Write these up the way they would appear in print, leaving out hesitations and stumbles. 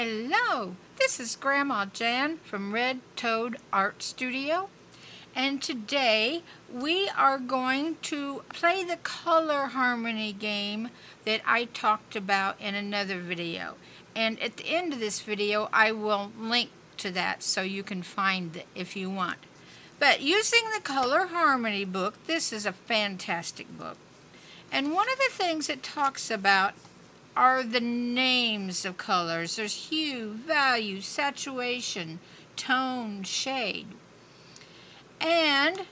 Hello, this is Grandma Jan from Red Toad Art Studio, and today we are going to play the color harmony game that I talked about in another video. And at the end of this video, I will link to that so you can find it if you want. But using the color harmony book, this is a fantastic book. And one of the things it talks about are the names of colors. There's hue, value, saturation, tone, shade. And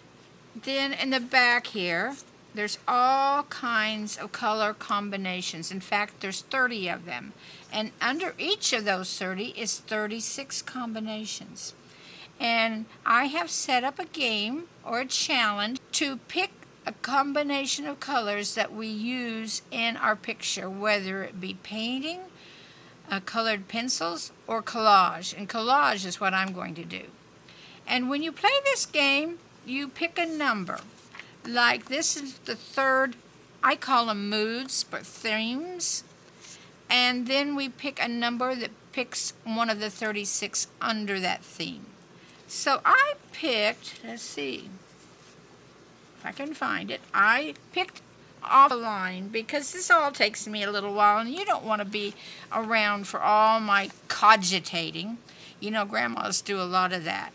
then in the back here, there's all kinds of color combinations. In fact, there's 30 of them. And under each of those 30 is 36 combinations. And I have set up a game or a challenge to pick a combination of colors that we use in our picture, whether it be painting, colored pencils, or collage. And collage is what I'm going to do. And when you play this game, you pick a number. Like this is the third, I call them moods, but themes. And then we pick a number that picks one of the 36 under that theme. So I picked, let's see if I can find it, I picked off a line because this all takes me a little while and you don't want to be around for all my cogitating. You know, grandmas do a lot of that.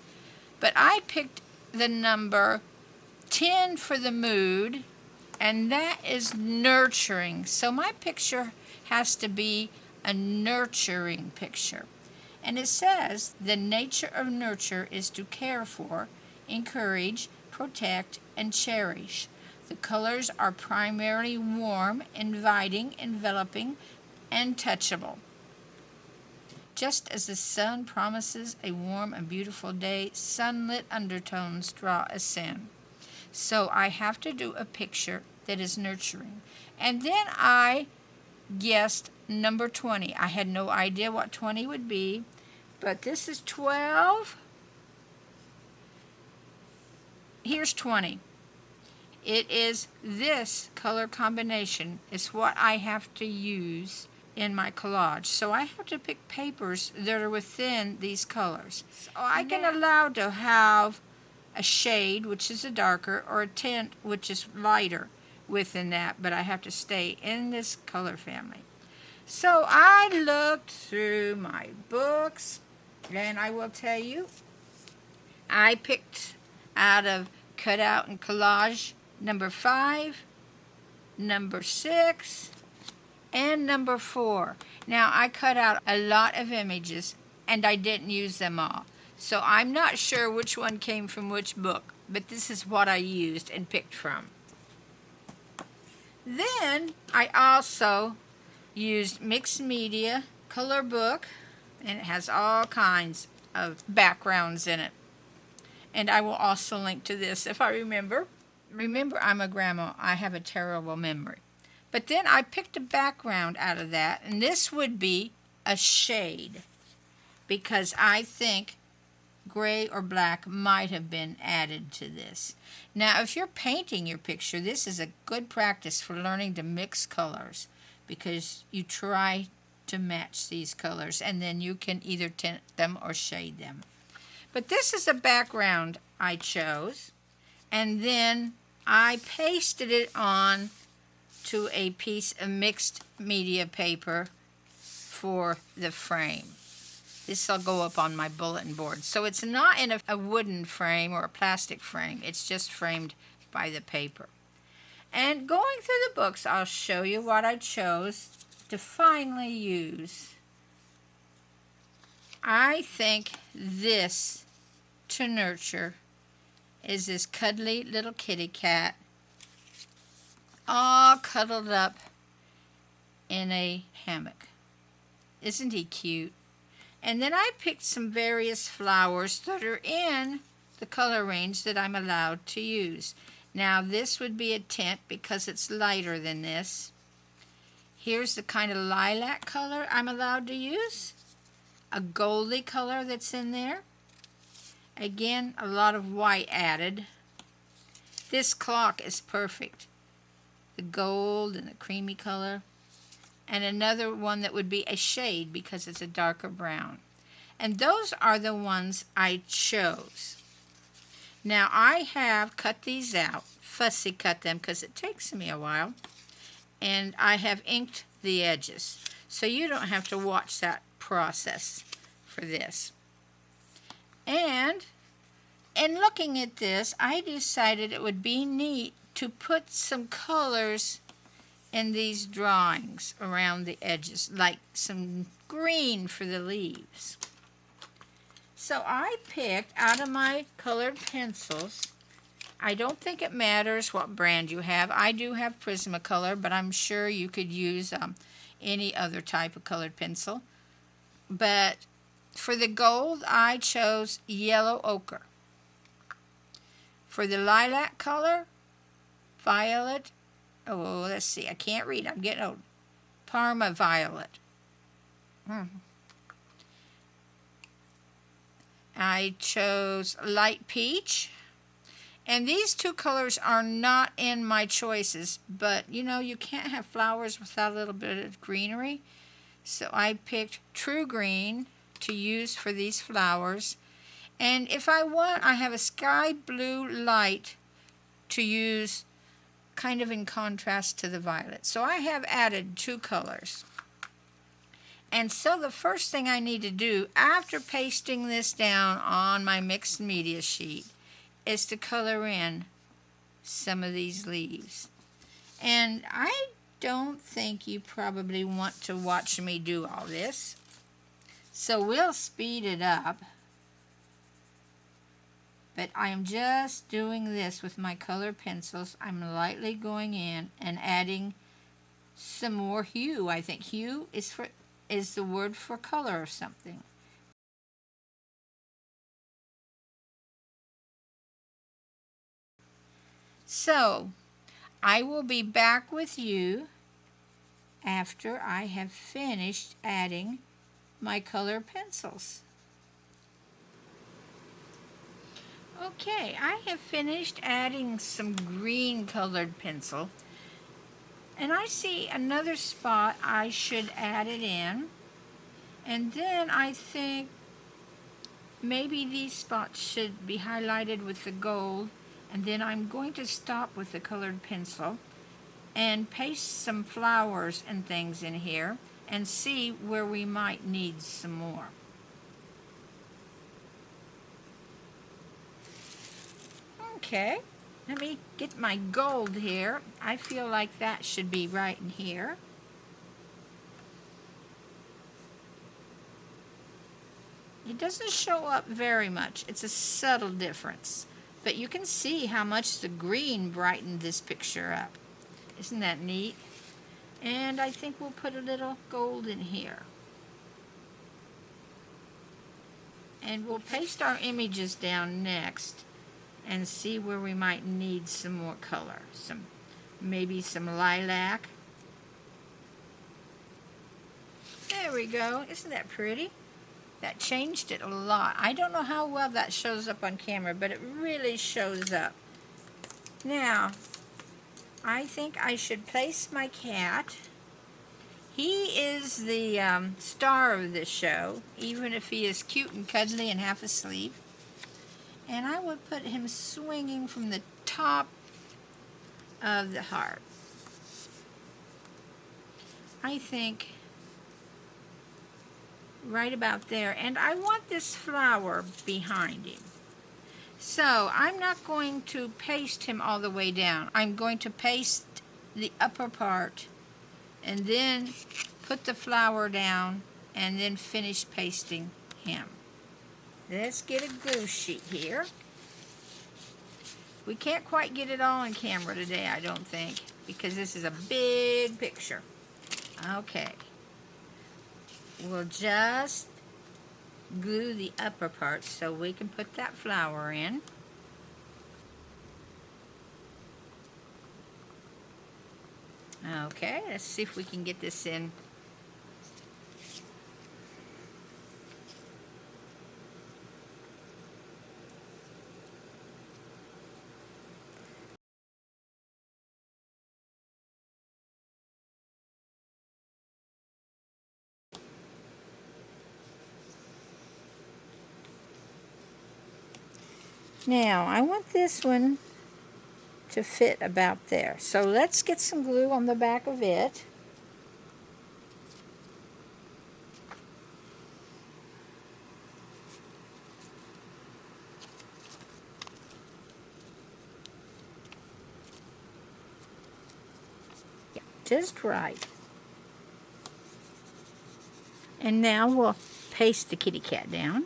But I picked the number 10 for the mood, and that is nurturing. So my picture has to be a nurturing picture. And it says, the nature of nurture is to care for, encourage, protect, and cherish. The colors are primarily warm, inviting, enveloping, and touchable. Just as the sun promises a warm and beautiful day, sunlit undertones draw us in. So I have to do a picture that is nurturing. And then I guessed number 20. I had no idea what 20 would be, but this is 12. Here's 20. It is this color combination is what I have to use in my collage. So I have to pick papers that are within these colors. So I can allow to have a shade, which is a darker, or a tint, which is lighter within that, but I have to stay in this color family. So I looked through my books, and I will tell you, I picked out of Cutout and Collage number 5, number 6, and number 4. Now I cut out a lot of images and I didn't use them all. So I'm not sure which one came from which book, but this is what I used and picked from. Then I also used mixed media color book, and it has all kinds of backgrounds in it. And I will also link to this if I remember. Remember, I'm a grandma. I have a terrible memory. But then I picked a background out of that, and this would be a shade, because I think gray or black might have been added to this. Now, if you're painting your picture, this is a good practice for learning to mix colors, because you try to match these colors, and then you can either tint them or shade them. But this is a background I chose, and then I pasted it on to a piece of mixed media paper for the frame. This will go up on my bulletin board. So it's not in a wooden frame or a plastic frame. It's just framed by the paper. And going through the books, I'll show you what I chose to finally use. I think this to nurture is this cuddly little kitty cat, all cuddled up in a hammock. Isn't he cute? And then I picked some various flowers that are in the color range that I'm allowed to use. Now this would be a tint because it's lighter than this. Here's the kind of lilac color I'm allowed to use. A goldy color that's in there. Again, a lot of white added. This clock is perfect. The gold and the creamy color. and another one that would be a shade because it's a darker brown. And those are the ones I chose. Now I have cut these out, fussy cut them because it takes me a while, and I have inked the edges. So you don't have to watch that process for this. And in looking at this, I decided it would be neat to put some colors in these drawings around the edges, like some green for the leaves. So I picked out of my colored pencils. I don't think it matters what brand you have. I do have Prismacolor, but I'm sure you could use any other type of colored pencil. But for the gold, I chose yellow ochre. For the lilac color, violet, oh, let's see, I can't read, I'm getting old. Parma violet. I chose light peach. And these two colors are not in my choices, but you know, you can't have flowers without a little bit of greenery. So I picked true green to use for these flowers. And if I want, I have a sky blue light to use kind of in contrast to the violet. So I have added two colors. And so the first thing I need to do after pasting this down on my mixed media sheet is to color in some of these leaves. And I don't think you probably want to watch me do all this. So we'll speed it up. But I am just doing this with my color pencils. I'm lightly going in and adding some more hue. I think hue is the word for color or something. So I will be back with you after I have finished adding my color pencils. Okay, I have finished adding some green colored pencil, and I see another spot I should add it in, and then I think maybe these spots should be highlighted with the gold, and then I'm going to stop with the colored pencil and paste some flowers and things in here and see where we might need some more. Okay, let me get my gold here. I feel like that should be right in here. It doesn't show up very much. It's a subtle difference. But you can see how much the green brightened this picture up. Isn't that neat? And I think we'll put a little gold in here. And we'll paste our images down next and see where we might need some more color. Maybe some lilac. There we go. Isn't that pretty? That changed it a lot. I don't know how well that shows up on camera, but it really shows up. Now, I think I should place my cat. He is the star of this show, even if he is cute and cuddly and half asleep. And I would put him swinging from the top of the heart. I think right about there. And I want this flower behind him. So I'm not going to paste him all the way down. I'm going to paste the upper part and then put the flower down and then finish pasting him. Let's get a glue sheet here. We can't quite get it all on camera today, I don't think, because this is a big picture. Okay. We'll just glue the upper part so we can put that flower in. Okay, let's see if we can get this in. Now, I want this one to fit about there. So let's get some glue on the back of it. Yeah, just right. And now we'll paste the kitty cat down.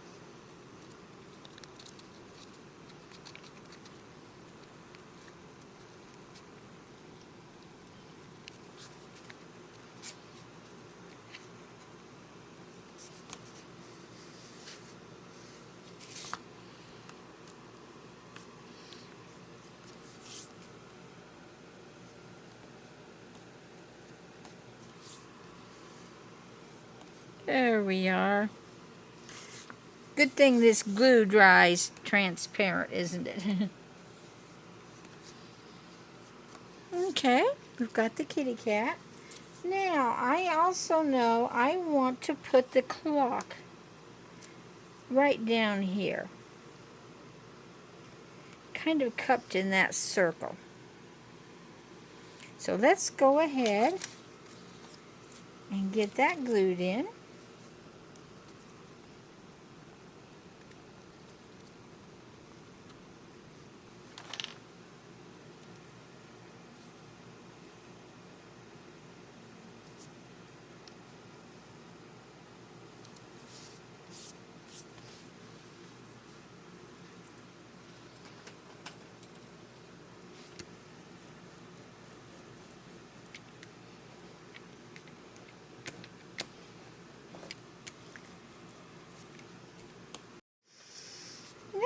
There we are. Good thing this glue dries transparent, isn't it? Okay, we've got the kitty cat. Now, I also know I want to put the clock right down here. Kind of cupped in that circle. So let's go ahead and get that glued in.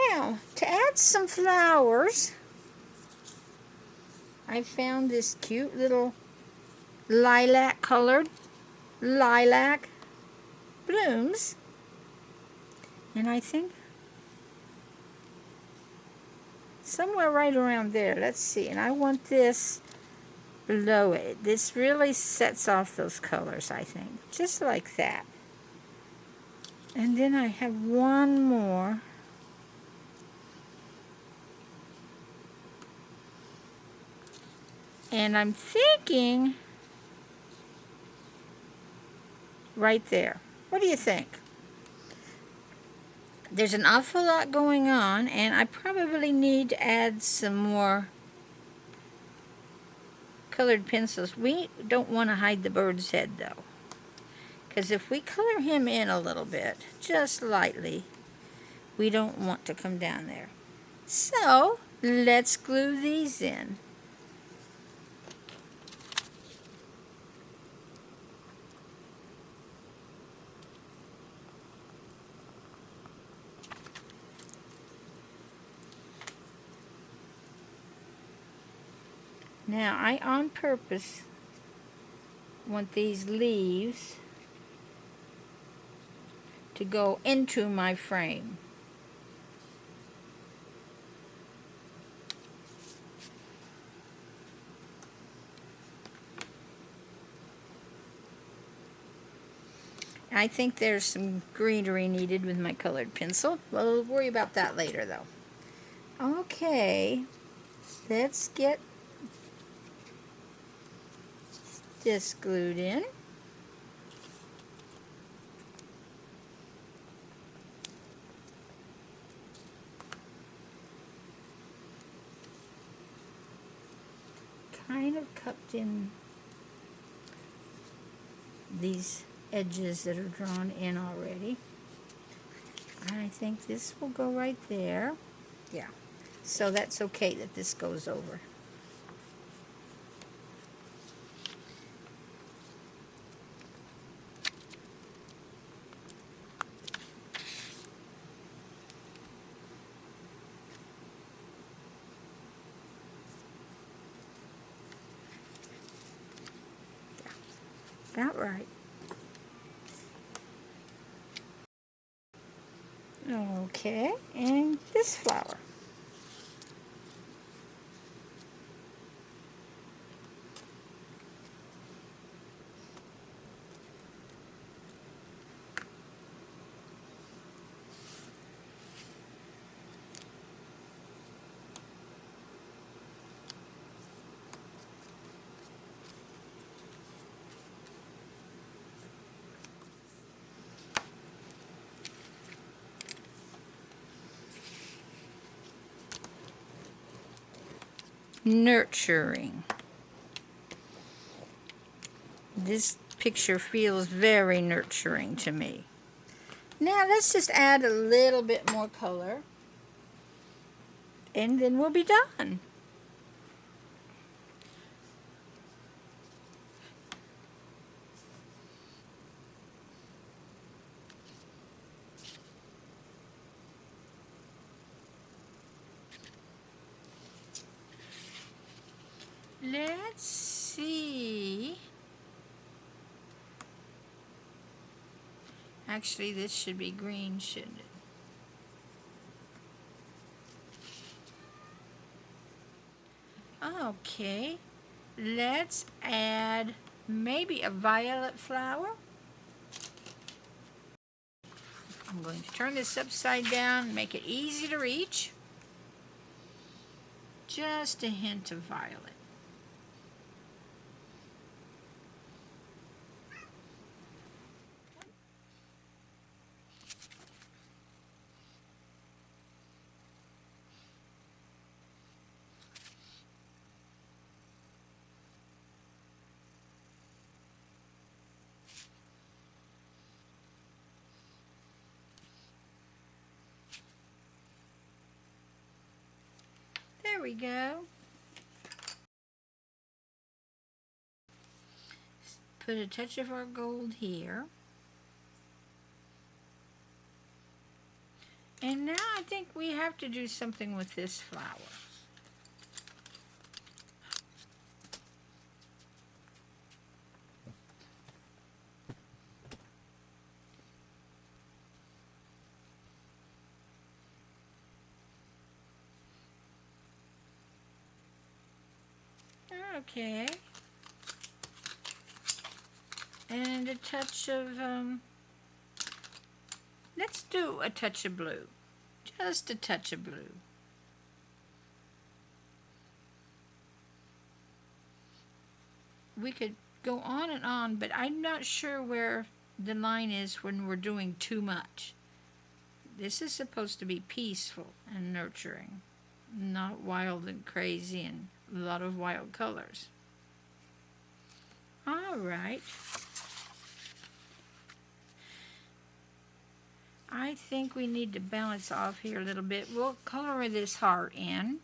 Now, to add some flowers, I found this cute little lilac colored lilac blooms. And I think somewhere right around there. Let's see. And I want this below it. This really sets off those colors, I think. Just like that. And then I have one more. And I'm thinking right there. What do you think? There's an awful lot going on, and I probably need to add some more colored pencils. We don't want to hide the bird's head, though, because if we color him in a little bit, just lightly, we don't want to come down there. So, let's glue these in. Now, I on purpose want these leaves to go into my frame. I think there's some greenery needed with my colored pencil. We'll worry about that later, though. Okay, let's get this glued in. Kind of cupped in these edges that are drawn in already. I think this will go right there. Yeah, so that's okay that this goes over. Yeah, about right. Okay, and this flower. nurturing. This picture feels very nurturing to me. Now let's just add a little bit more color and then we'll be done. Let's see. Actually, this should be green, shouldn't it? Okay, let's add maybe a violet flower. I'm going to turn this upside down and make it easy to reach. Just a hint of violet. There we go. Put a touch of our gold here. And now I think we have to do something with this flower. Okay. And a touch of, let's do a touch of blue. Just a touch of blue. We could go on, but I'm not sure where the line is when we're doing too much. This is supposed to be peaceful and nurturing, not wild and crazy and a lot of wild colors. All right. I think we need to balance off here a little bit. We'll color this heart in.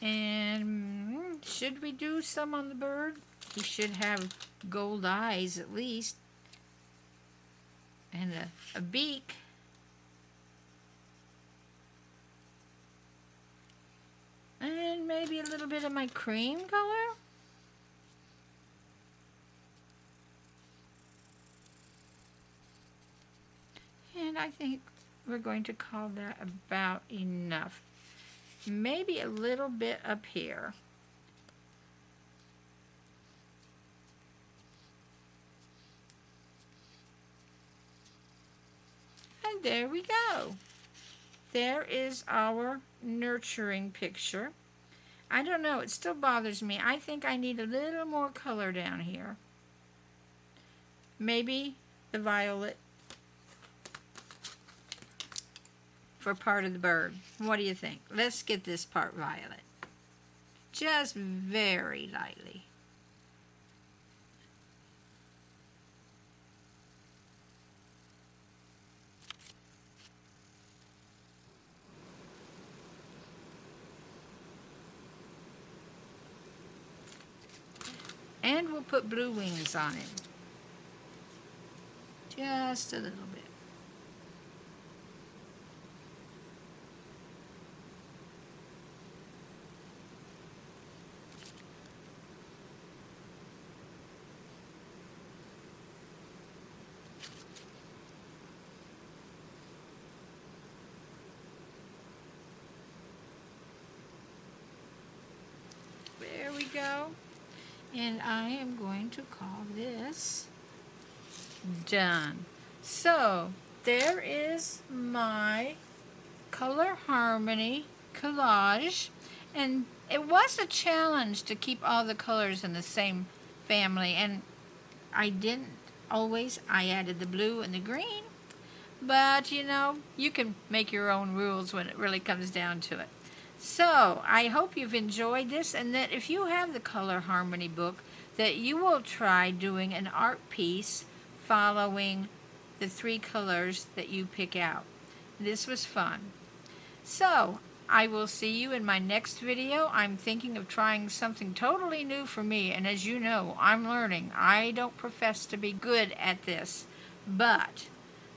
And should we do some on the bird? He should have gold eyes at least. And a beak. And maybe a little bit of my cream color. And I think we're going to call that about enough. Maybe a little bit up here. And there we go. There is our nurturing picture. I don't know, it still bothers me. I think I need a little more color down here. Maybe the violet for part of the bird. What do you think? Let's get this part violet. Just very lightly. And we'll put blue wings on it. Just a little bit. There we go. And I am going to call this done. So there is my color harmony collage, And it was a challenge to keep all the colors in the same family, and I didn't always. I added the blue and the green, but you can make your own rules when it really comes down to it. So, I hope you've enjoyed this, and that if you have the Color Harmony book, that you will try doing an art piece following the 3 colors that you pick out. This was fun. So, I will see you in my next video. I'm thinking of trying something totally new for me, and as you know, I'm learning. I don't profess to be good at this, but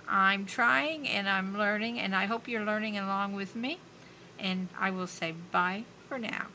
I'm trying and I'm learning, and I hope you're learning along with me. And I will say bye for now.